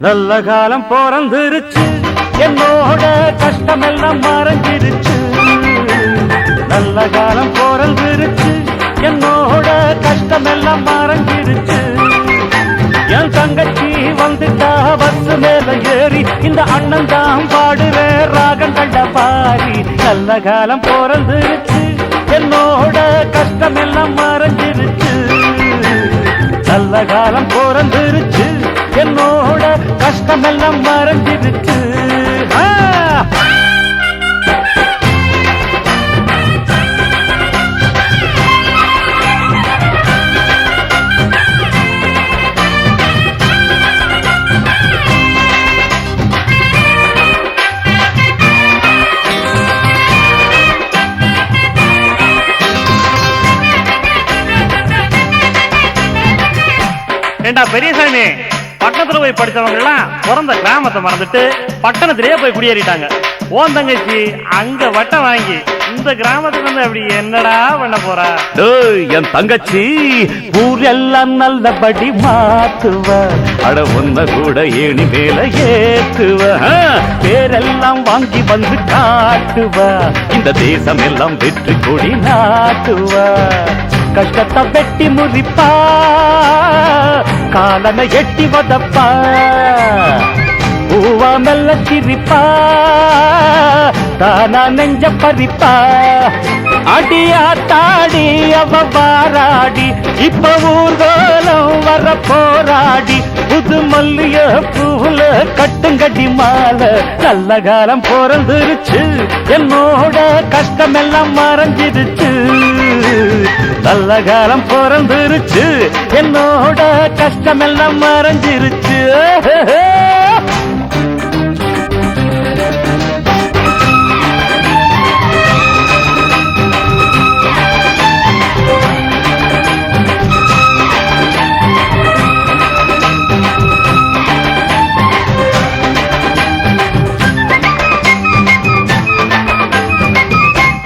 நல்ல காலம் பிறந்துருச்சு, என்னோட கஷ்டமெல்லாம் மறைஞ்சிருச்சு. நல்ல காலம் பிறந்துருச்சு, என்னோட கஷ்டமெல்லாம் மறைஞ்சிருச்சு. என் தங்கச்சி வந்துட்டா பஸ் மேல ஏறி, இந்த அண்ணன் தான் பாடுற ராகம் கண்ட பாரி. நல்ல காலம் பிறந்துருச்சு, என்னோட கஷ்டமெல்லாம் மறைஞ்சிருச்சு. நல்ல காலம் பிறந்துருச்சு, என்னோட கஷ்டமெல்லாம் மறைஞ்சிருச்சு. ஏண்டா பெரியசாமி, பட்டணத்துல போய் படிச்சவங்க எல்லாம் பிறந்த கிராமத்தை மறந்துட்டு பட்டணத்திலேயே போய் குடியேறிட்டாங்க. ஓன் தங்கச்சி அங்க வட்டம் வாங்கி இந்த கிராமத்துக்கு வந்து அப்படி என்னடா பண்ண போறா? என் தங்கச்சி ஊரெல்லாம் நல்லபடி மாத்துவ, அட ஒன்ன கூட ஏணி மேல ஏத்துவ, பேரெல்லாம் வாங்கி வந்து காட்டுவ, இந்த தேசம் எல்லாம் வெற்றி கொடி நாட்டுவ. கஷ்டத்தை வெட்டி முறிப்பா, காலனை எட்டி வதப்பா, பூவா மெல்ல சிரிப்பா, தானா நெஞ்ச பறிப்பா. அடியா தாடி அவ வாராடி, இப்ப ஊர்கோலம் வர போராடி, புது மல்லிய பூல கட்டுங்கடி மாலை. நல்ல காலம் பிறந்துருச்சு, என்னோட கஷ்டமெல்லாம் மறைஞ்சிருச்சு. நல்ல காலம் பிறந்துருச்சு, என்னோட கஷ்டமெல்லாம் மறைஞ்சிருச்சு.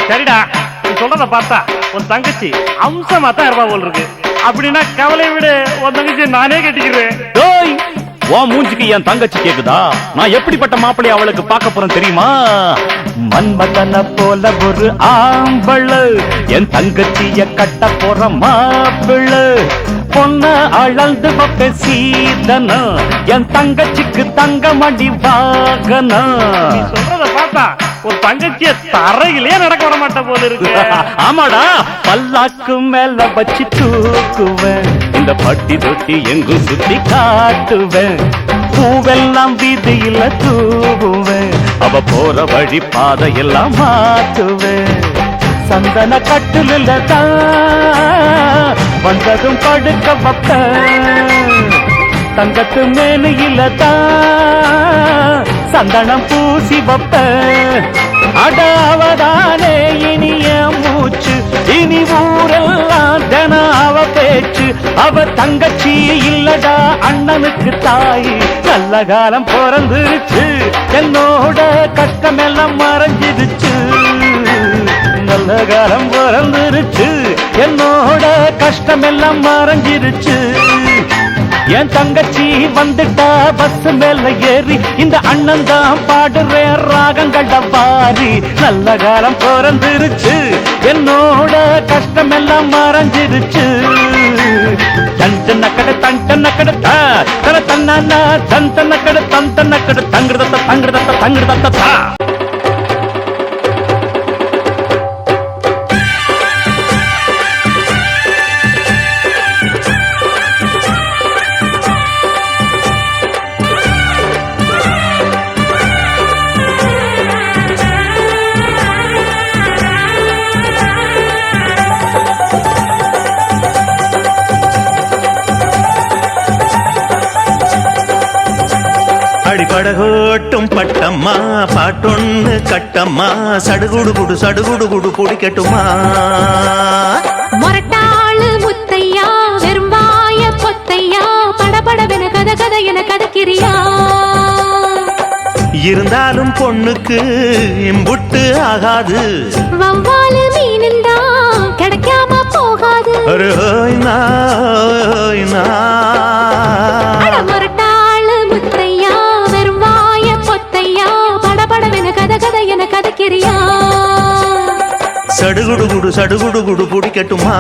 சரிடா, நீ சொல்றத பார்த்தா உன் தங்கச்சி அம்சமா தான் இருப்பா போல் இருக்கு. அப்படின்னா கவலை விடு, உன் தங்கச்சி நானே கட்டிக்கிறேன். உன் மூஞ்சிக்கு என் தங்கச்சி கேக்குதா? நான் எப்படிப்பட்ட மாப்பிள்ளை அவளுக்கு பார்க்க போறேன் தெரியுமா? மன்மதன போல ஒரு ஆம்பள, என் தங்கச்சிய கட்ட போற மாப்பிள்ள. பொண்ண அளந்து பக்க சீதனா, என் தங்கச்சிக்கு தங்க மடி வாகனா. நீ சொல்றத பார்த்தா ஒரு தங்கச்சிய தரையிலே நடக்க விட மாட்ட போல இருக்கு. ஆமாடா, பல்லாக்கு மேல வச்சு தூக்குவேன், இந்த பட்டி தொட்டி எங்கும் சுத்தி காட்டுவேன், பூவெல்லாம் வீதியில தூவுவேன், அவ போற வழி பாதையெல்லாம் மாத்துவேன். சந்தன கட்டுல தான் வந்ததும் படுக்க வைப்பேன், தங்கத்து மேலையில தான் சந்தனம் பூசி வைப்பேன். அடாவதானே இனிய மூச்சு, இனி ஊரெல்லாம் தின அவ பேச்சு. அவ தங்கச்சி இல்லடா அண்ணனுக்கு தாய். நல்ல காலம் பிறந்துருச்சு, என்னோட கஷ்டமெல்லாம் மறைஞ்சிருச்சு. நல்ல காலம் பிறந்துருச்சு, என்னோட கஷ்டமெல்லாம் மறைஞ்சிருச்சு. என் தங்கச்சி வந்துட்டா பஸ் மேல ஏறி, இந்த அண்ணன் தான் பாடுற ராகங்கள்ட பாரி. நல்ல காலம் பிறந்துருச்சு, என்னோட கஷ்டமெல்லாம் மறைஞ்சிருச்சு. தண்டனக்கட தண்டனக்கட தர தன்னா தந்தனக்கட தந்தனக்கட தங்கிருதத்த தங்கிருதத்த தங்கிருதத்த. படகோட்டும் பட்டம்மா பாட்டொன்னு கட்டம்மா, சடுகுடு குடு சடுகுடு குடு குடிக்கட்டுமா. மொரட்டாளு முத்தையா, வெறும்பாய பொத்தையா, படபடவென கத கத என கதக்கிறியா. இருந்தாலும் பொண்ணுக்கு இம்புட்டு ஆகாது, வவ்வாலு மீனுந்தா கிடைக்காம போகாது. மொரட்டாளு முத்தையா, சடுகுடு குடு பிடிக்கட்டுமா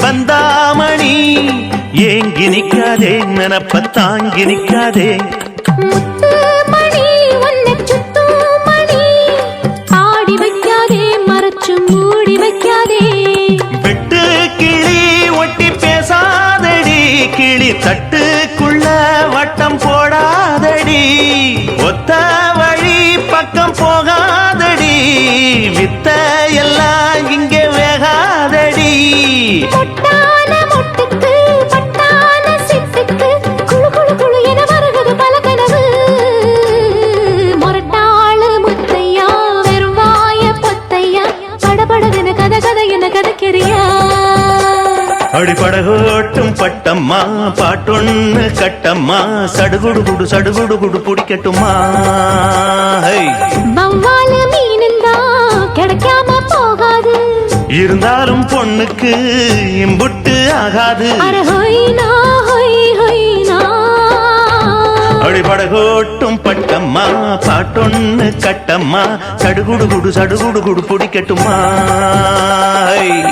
பந்தாமணி ஏங்கி நிக்காதே நினப்ப தாங்கி நிக்காதே மணி உன்னை சுத்தும் மணி ஆடி வைக்காதே மறைச்சு மூடி வைக்காதே வெட்டு கிளி ஒட்டி பேசாதடி கிளி தட்டுக்குள்ள வட்டம் போடாதடி ஒத்த வழி பக்கம் போகாதடி வித்த எல்லாம் இங்கே வேகாதடி பொட்டான மொட்டுக்கு பட்டான சிட்டுக்கு குளு குளு குளு என வருகுது பல கனவு மொரட்டாளு முத்தையா வெறும் வாய பொத்தையா படபடவென கதை கதை என கதைக்கிறியா அடிப்படகோட்டும் பட்டம்மா பாட்டொன்னு கட்டம்மா சடுகுடு குடு பிடிக்கட்டுமா வவ்வாலு மீனுந்தா கிடைக்காம போகாது இருந்தாலும் பொண்ணுக்கு இம்புட்டு ஆகாது அடிபடகோட்டும் பட்டம்மா பாட்டொன்னு கட்டம்மா சடுகுடு குடு பிடிக்கட்டுமா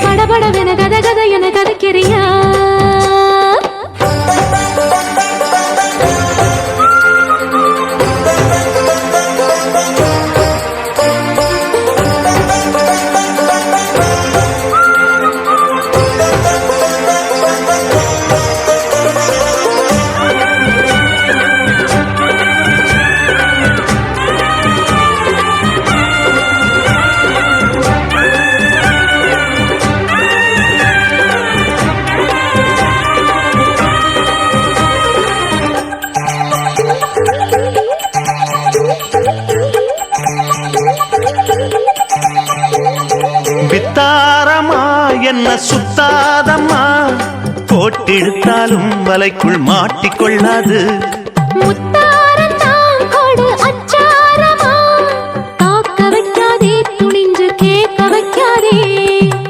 படபடவென கதை கதை என கதைக்கிறியா வித்தாரமா என்ன சுத்தாதம்மா போட்டிடுத்தாலும் வலைக்குள் மாட்டிக்கொள்ளாது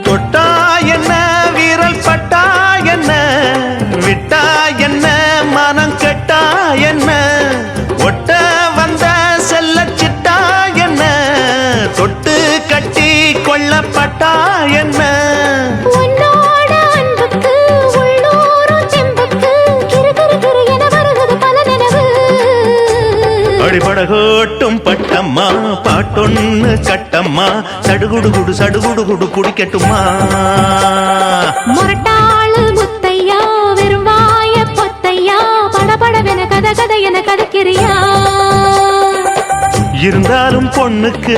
தொட்டா என்ன வீரல் பட்டா என்ன விட்டா என்ன மனம் கெட்டா என்ன ஒட்ட வந்த செல்ல சிட்டா என்ன தொட்டு கட்டி கொள்ளப்பட்டா என்ன அடிபடகோட்டும் பட்டம்மா பாட்டொன்னு கட்டம்மா சடுகுடு குடு பிடிக்கட்டுமா மொரட்டாளு முத்தையா வெறும் வாய பொத்தையா படபடவென கதை கதை என கதைக்கிறியா இருந்தாலும் பொண்ணுக்கு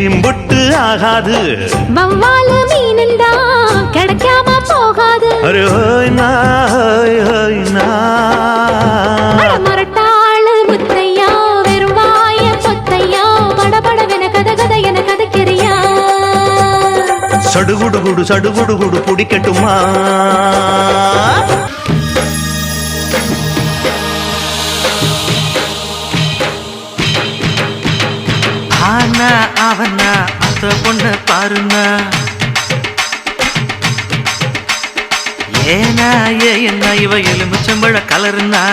இம்புட்டு ஆகாது வவ்வாலு மீனுந்தா கிடைக்காம போகாது மொரட்டாளு முத்தையா வெறும் வாய பொத்தையா படபடவென கதை கதை என கதைக்கிறியா சடுகுடு குடு பிடிக்கட்டுமா ஆனா அவனா அந்த பொண்ணு பாருனா ஏனா என்ன இவ எலுமிச்சம்பழ கலருனா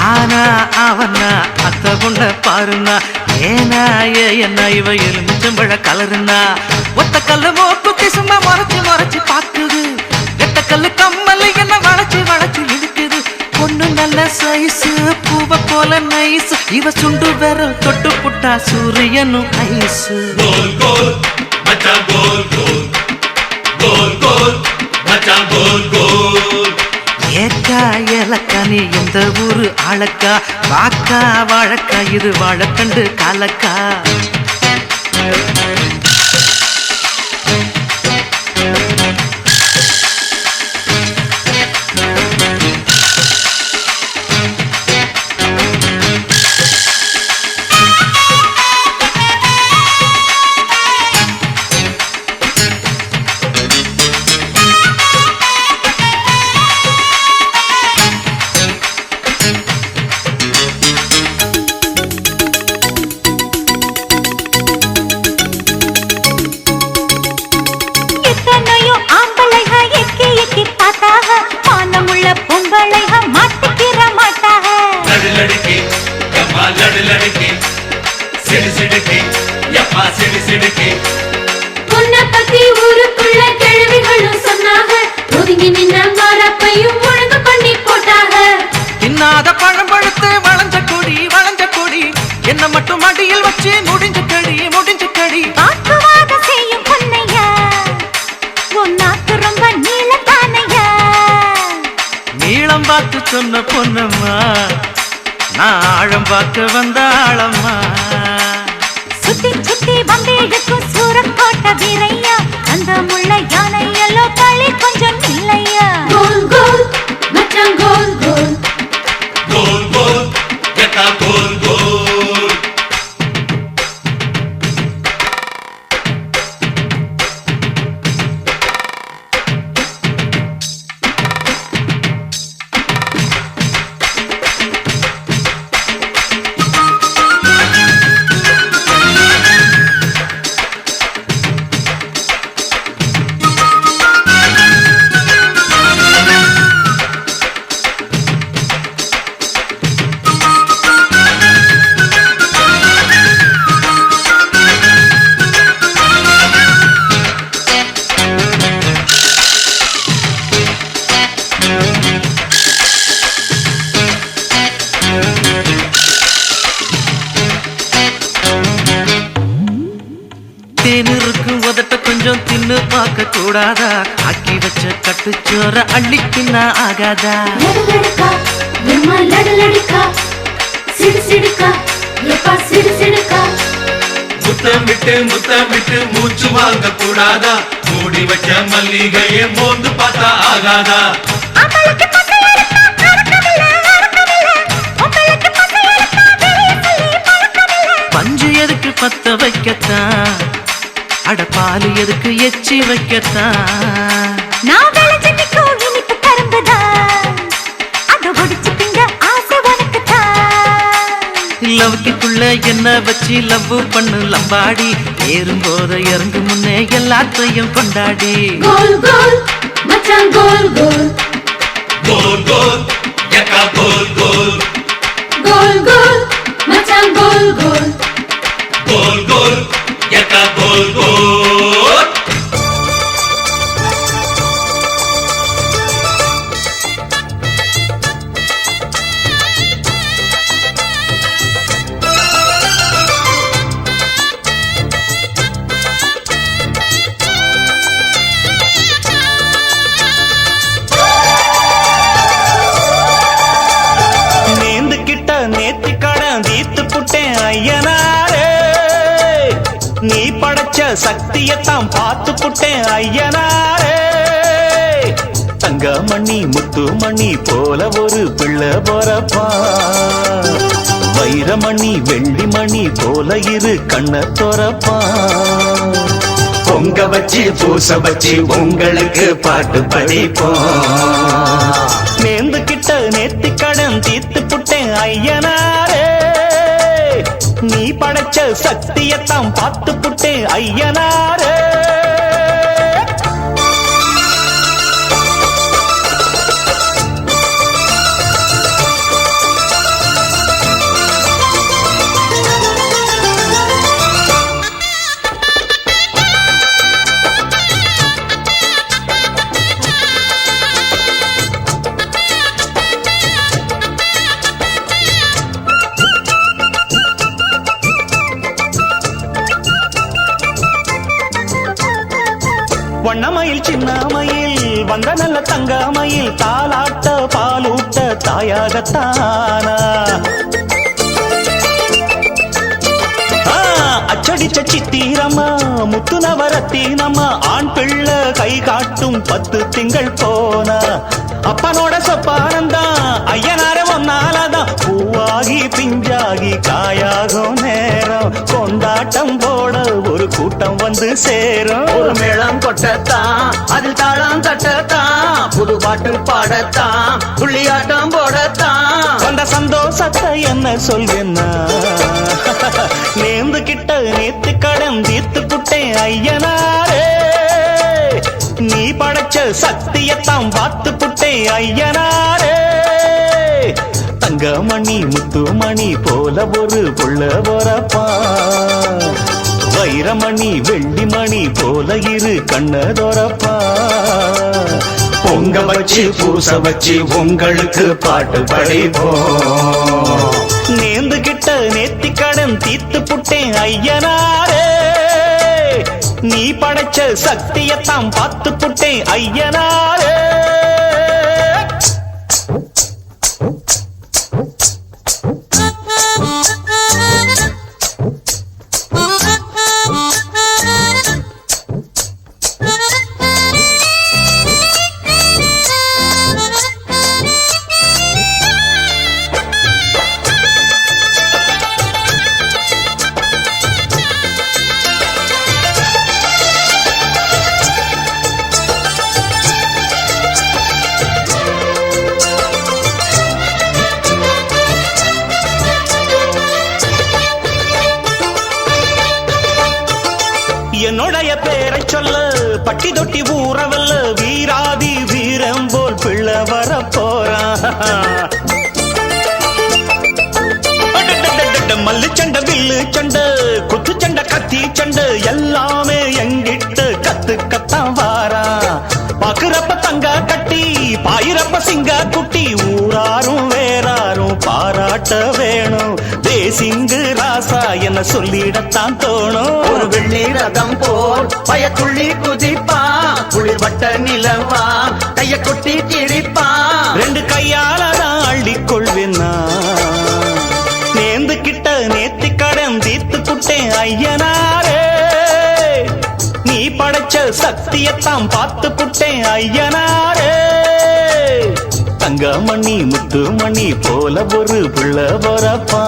ஆனா அவனா அந்த பொண்ண பாருனா ஏனா என்ன இவ எலுமிச்சம்பழ கலருனா ஒத்த கல்லு மோப்புக்கு சும்மா மறைச்சு பாக்குது எட்ட கல்லு கம்மல் என்ன வளைச்சு இழுக்குது பொண்ணு நல்ல சைஸ் பூவ போல நைஸ் இவ சுண்டு விரல் தொட்டு புட்டா சூரியனும் ஐஸ் கோல் கோல் மச்சான் கோல் கோல் கோல் கோல் மச்சான் கோல் கோல் ஏக்கா ஏலக்கா நீ எந்த ஊரு ஆளக்கா வாக்கா வாழக்கா இது வாழக்கண்டு காலக்கா எப்பா சிடு சிடுக்கே உன்னை பத்தி ஊருக்குள்ள கிழவிகளும் சொன்னாங்க ஒதுங்கி நின்ன மாறப்பையும் ஒழுங்கு பண்ணி போட்டாங்க தின்னாத பழம் பழுத்து வளைஞ்ச கொடி என்ன மட்டும் அடியில் வச்சு முடிஞ்சு கடி வாக்குவாத செய்யும் பொன்னையா உன் நாக்கு ரொம்ப நீளத்தானையா நீளம் பார்த்து சொன்ன பொன்னம்மா நான் ஆழம் பார்க்க வந்த ஆழம்மா சுத்தி சுத்தி வந்தேழுக்கும் சூரக்கோட்ட வீரையா அந்த முள்ள யானை எல்லோ களி கொஞ்சம் இல்லையா கோல் கோல் மச்சான் கோல் கோல் கோல் கோல் எக்கா கோல் கோல் தேனிருக்கு உதட்ட கொஞ்சம் தின்னு பார்க்க கூடாதா ஆக்கி வச்ச கட்டுச்சோற அள்ளிக்கின்னா ஆகாதா லடலடக்கா எம்மா லடலடக்கா சிடு சிடுக்கா எப்பா சிடு சிடுக்கா முத்தம் விட்டு மூச்சு வாங்க கூடாதா மூடி வச்ச மல்லிகையை மோந்து பார்த்தா ஆகாதா அம்பளுக்கு பசையெடுத்தா அடக்கமில்ல உங்களுக்கு பசையெடுத்தா வெளிய சொல்லி பழக்கமில்ல பஞ்சு எதுக்கு பத்த வைக்கத்தான் அட பாலு எதுக்கு எச்சி வைக்கத்தான் நான் விளைஞ்ச நிற்கும் இனிப்பு கரும்புதான் அதை ஒடிச்சு திங்க ஆசை உனக்குத்தான் லவ்க்குள்ள என்ன வச்சு லவ் பண்ணு லம்பாடி ஏறும்போது இறங்கு முன்னே எல்லாத்தையும் கொண்டாடி கோல் கோல் மச்சான் கோல் கோல் கோல் கோல் எக்கா கோல் கோல் கோல் கோல் மச்சான் கோல் கோல் கோல் கோல் எக்கா கோல் கோல் நீ படைச்ச சக்தியத்தான் பார்த்து புட்டேன் ஐயனாரே தங்கமணி முத்துமணி போல ஒரு பிள்ளை போறப்பா வைரமணி வெள்ளிமணி போல இரு கண்ண தோறப்பா பொங்க வச்சு பூச வச்சு உங்களுக்கு பாட்டு படிப்போம் நேர்ந்து கிட்ட நேர்த்தி கடன் தீர்த்து புட்டேன் ஐயனாரே நீ படைச்ச சக்தியத்தான் பார்த்து புட்டேன் ஐயனாரே வண்ணமயில் சின்னமயில் வந்த நல்ல தங்கமயில் தாலாட்ட பாலூட்ட தாயாகத்தானா அச்சடிச்ச சித்திரம்மா முத்து நவரத்தினம்மா ஆண் பிள்ளை கை காட்டும் 10 திங்கள் போனா அப்பனோட சொப்பானந்தான் ஐயனார ஒன்னாலதான் பூவாகி பிஞ்சாகி காயாகும் நேரம் கொண்டாட்டம் போட ஒரு கூட்டம் வந்து சேரும் ஒரு மேளம் கொட்டத்தான் அதில் தாளம் தட்டத்தான் புது பாட்டு பாடத்தான் புள்ளியாட்டம் போடத்தான் அந்த சந்தோஷத்தை என்ன சொல்வேன்னா நேர்ந்து கிட்ட நேத்து கடன் தீர்த்து புட்டேன் ஐயனாரே நீ படைச்ச சக்தியத்தான் பார்த்து புட்டேன் ஐயனாரே தங்கமணி முத்துமணி போல ஒரு புள்ள போறப்பா தங்கமணி வெள்ளிமணி போல இரு கண்ணதொரப்பா பொங்க வச்சு பூச வச்சு உங்களுக்கு பாட்டு படிப்போம் நேர்ந்துகிட்ட நேத்தி கடன் தீத்து புட்டேன் ஐயனாரே நீ படைச்ச சக்தியத்தான் பார்த்து புட்டேன் ஐயனாரே என்னுடைய பேரை சொல்ல பட்டி தொட்டி ஊறவல்ல வீராதி வீரம் போல் பிள்ளை வர போறான் மல்லு சண்டை வில்லு சண்டை குத்து சண்டை கத்தி சண்டை எல்லாமே எங்கிட்ட கத்துக்கத்தான் வாரா பாக்குறப்ப தங்க கட்டி பாயிரப்ப சிங்க குட்டி ஊராரும் வேறாரும் பாராட்ட வேணும் தேசிங்கு ராசா என்ன சொல்லிடத்தான் தோணும் ஒரு வெள்ளி ரதம் போல் பயத்துள்ளி குதிப்பா குளிர் வட்ட நிலவா கைய கொட்டி கிழிப்பா ரெண்டு கையால தான் அள்ளிக்கொள்வேன்னா நேர்ந்து கிட்ட நேத்தி கடன் தீர்த்து புட்டேன் ஐயனாரே நீ படைச்ச சக்தியத்தான் பார்த்து புட்டேன் ஐயனாரே தங்கமணி முத்துமணி போல ஒரு புள்ள வரப்பா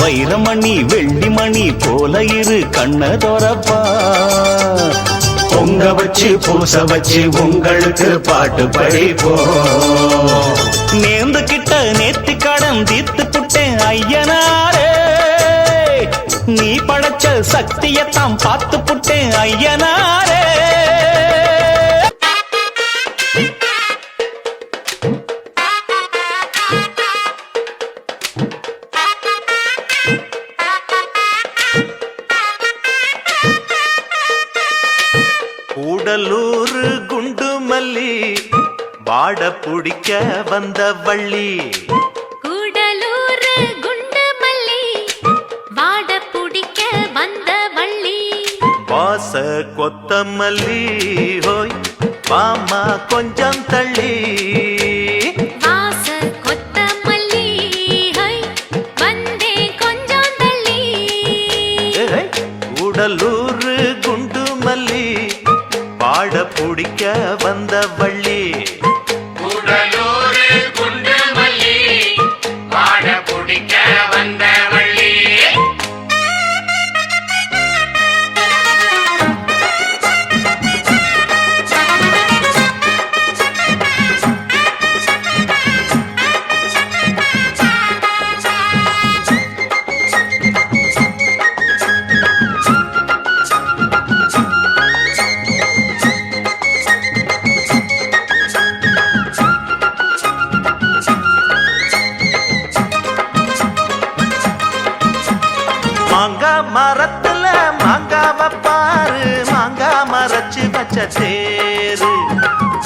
வைரமணி வெள்ளிமணி போல இரு கண்ணதொரப்பா பொங்க வச்சு பூச வச்சு உங்களுக்கு பாட்டு படிப்போம் நேர்ந்து கிட்ட நேத்தி கடன் தீர்த்து புட்டேன் ஐயனாரே நீ படைச்ச சக்தியத்தான் பார்த்து புட்டேன் ஐயனாரே கூடலூர் குண்டு மல்லி வாட புடிக்க வந்த வள்ளி கூடலூர் குண்டு மல்லி வாட புடிக்க வந்த வள்ளி வாச கொத்தமல்லி ஹோய் மாமா கொஞ்சம் தள்ளி வாச கொத்தமல்லி ஹை வந்தே கொஞ்சம் தள்ளி கூடலூர் குண்டு மல்லி வாட புடிக்க வந்த வள்ளி கூடலூர் குண்டு மல்லி வாட புடிக்க வந்த வள்ளி மாங்கா மரத்துல மாங்காவ பாரு மாங்கா மரச்சு வச்ச தேரு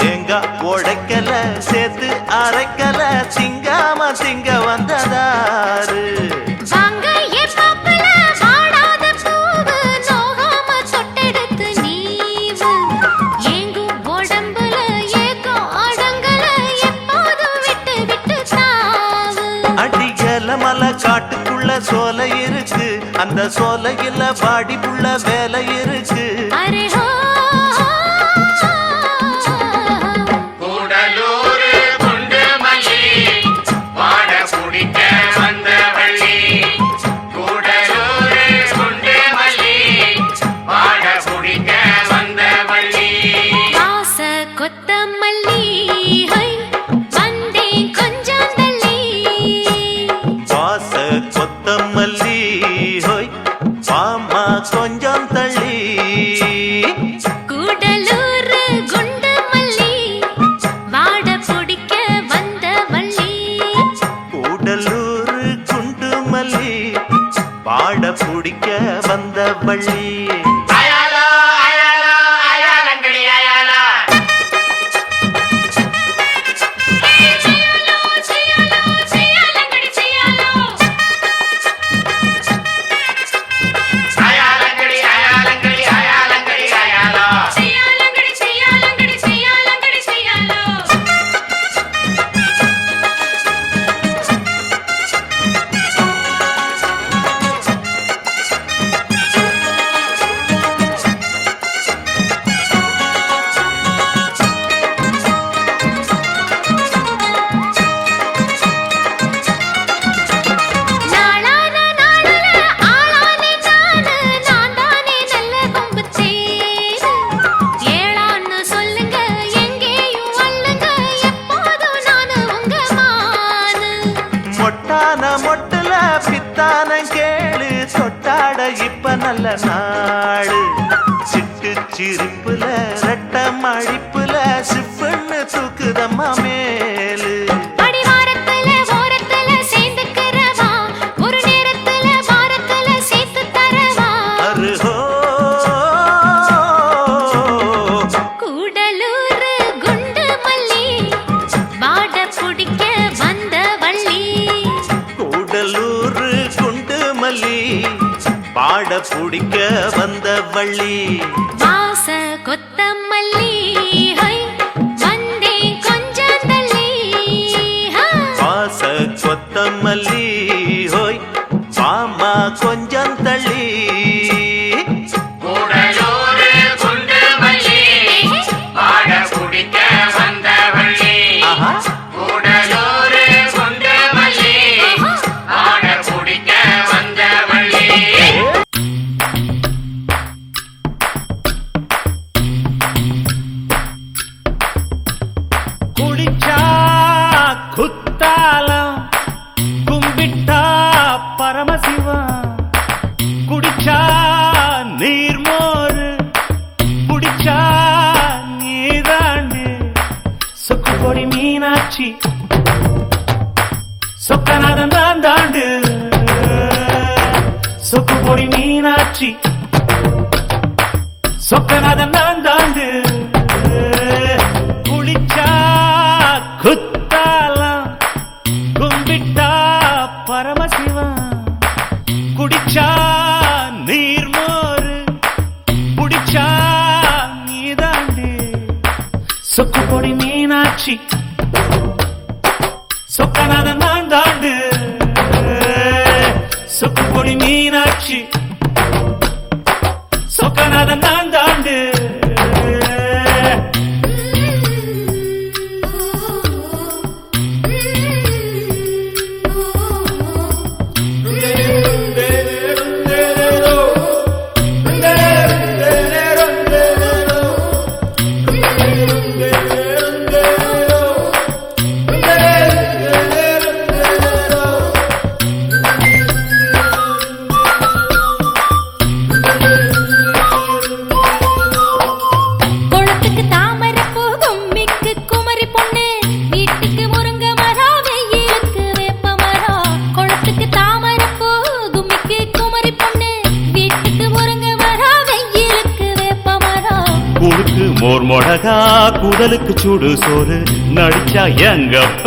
தேங்காய் உடைக்கல சேர்த்து அரைக்கல திங்காம திங்க வந்ததாரு வாங்க ஏ பாப்பல வாடாத பூவு நோகாம தொட்டெடுத்து நீவு ஏங்கும் உடம்புல ஏக்கம் அடங்கல எப்போதும் விட்டு விட்டு தாவு அடிகல மலை காட்டுக்குள்ள சோலை இருக்கு அந்த சோலையில பாடி புள்ள வேலை இருக்கு அரே ஹோ கூடலூர் குண்டு மல்லி வாட புடிக்க வந்த வள்ளி கூடலூர் குண்டு மல்லி வாட புடிக்க வந்த வள்ளி வாச கொத்தமல்லி ஹை வந்தே கொஞ்சம் தள்ளி வாச கொத்தமல்லி ஹோய் மாமா கொஞ்சம் தள்ளி கூடலூர் குண்டு மல்லி வாட புடிக்க வந்த வள்ளி கூடலூர் குண்டு மல்லி வாட புடிக்க வந்த வள்ளி அயாலோ அயாலோ அயாலங்கடி அயாலோ அயாலங்கடி அயாலங்கடி அயாலங்கடி அயாலோ மொட்டான மொட்டுல பித்தான கேளு தொட்டாட இப்ப நல்ல நாடு சிட்டு சிரிப்புல ரெட்ட மடிப்புல சிப்புன்னு தூக்குதம்மா மேலு அருஹோ கூடலூர் குண்டு மல்லி பாட பிடிக்க வந்த வள்ளி கொத்தமல்லி ஹை வந்தே கொஞ்சம் தள்ளி வாச கொத்தமல்லி ஹோய் மாமா கொஞ்சம் தள்ளி கூடலூர் குண்டு மல்லி பாட குடிக்க வந்த வள்ளி ஆஹா கூடலூர் குண்டு மல்லி பாட குடிக்க வந்த வள்ளி குடிச்சா குத்தாலம் கும்பிட்டா பரமசிவம் குடிச்சா நீர்மோரு குடிச்சா நீதாண்டு சொக்கு பொடி மீனாட்சி சொக்கநாதன் தான் தாண்டு சொக்கு பொடி மீனாட்சி சொக்கநாதன் தான் தாண்டு குளிச்சா குத்தாலம் கும்பிட்டா பரமசிவம் குடிச்சா நீர்மோரு குடிச்சா நீதாண்டு சொக்கு பொடி மீனாட்சி சொக்கநாதன் தான் தாண்டு சொக்கு பொடி மீனாட்சி சொக்கநாதன் தான் தாண்டு குளத்துக்கு தாமரைப்பூ கும்மிக்கு குமரி பொண்ணு வீட்டுக்கு முருங்க மரம் வெயிலுக்கு வேப்ப மரம் குளத்துக்கு தாமரைப்பூ கும்மிக்கு குமரி பொண்ணு வீட்டுக்கு முருங்க மரம் வெயிலுக்கு வேப்ப மரம் குழுக்கு மோர் மொடகா குடலுக்கு சூடு சோறு நடிச்சா எங்கப்ப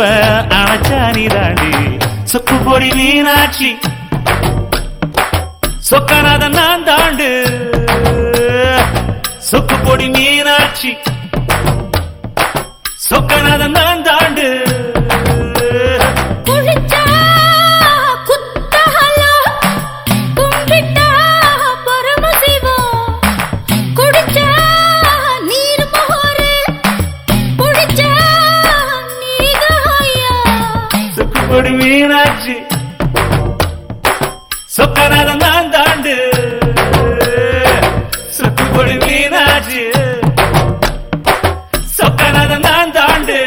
அணைச்சா நீதாண்டி சொக்கு பொடி மீனாட்சி சொக்கநாதன் நான் தாண்டு சொக்கு பொடி மீனாட்சி சொக்கநாதன் நான் தாண்டு குளிச்சா குத்தாலம் கும்பிட்டா பரமசிவம் குடிச்சா நீர் மோரு குடிச்சா நீதாயா சொக்கு பொடி மீனாட்சி சொக்கநாதன் நான் தாண்டு சொக்கு பொடி மீனாட்சி சொக்கநாதன் நான் தாண்டு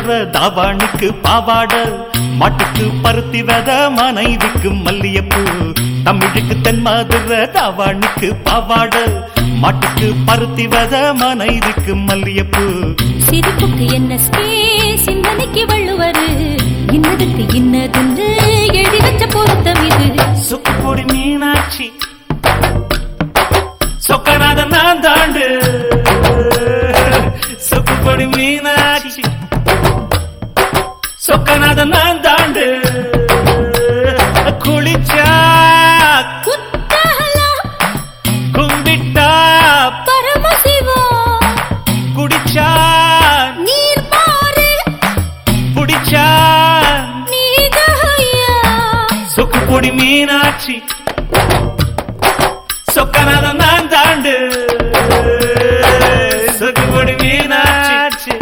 தாவாணிக்கு பாவாட, மாட்டுக்கு பருத்தி வித, மனைவிக்கு மல்லியப்பூ. தமிழுக்கு தென்மதுரை தாவாணிக்கு பாவாட, மாட்டுக்கு பருத்தி வித, மனைவிக்கு மல்லியப்பூ. சிரிப்புக்கு என்ன ஸ்பேஸ், சிந்தனைக்கு வள்ளுவரு, இன்னதுக்கு இன்னதுன்னு எழுதி வச்ச பொருத்தம் இது. சுக்குப்பொடி மீனாட்சி, சொக்கநாத நான் தாண்டு. சுக்குப்பொடி மீனாட்சி, சொக்கநாத நான் தாண்டு. குளிச்சா குத்தகலாம் கும்பிட்டா பரமசிவம், குடிச்சா நீர் மாறு புடிச்சா நீதகையா. சுக்குப்பொடி மீனாட்சி, சொக்கநாத நான் தாண்டு. சுக்குப்பொடி மீனாட்சி,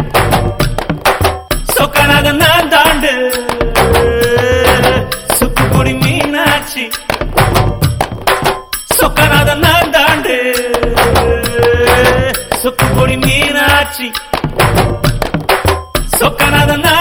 சொக்கநாத நான் தாண்டு. சுக்குப்பொடி மீனாட்சி, சொக்கநாத நான் தாண்டு. சுக்குப்பொடி மீனாட்சி, சொக்கநாத நான்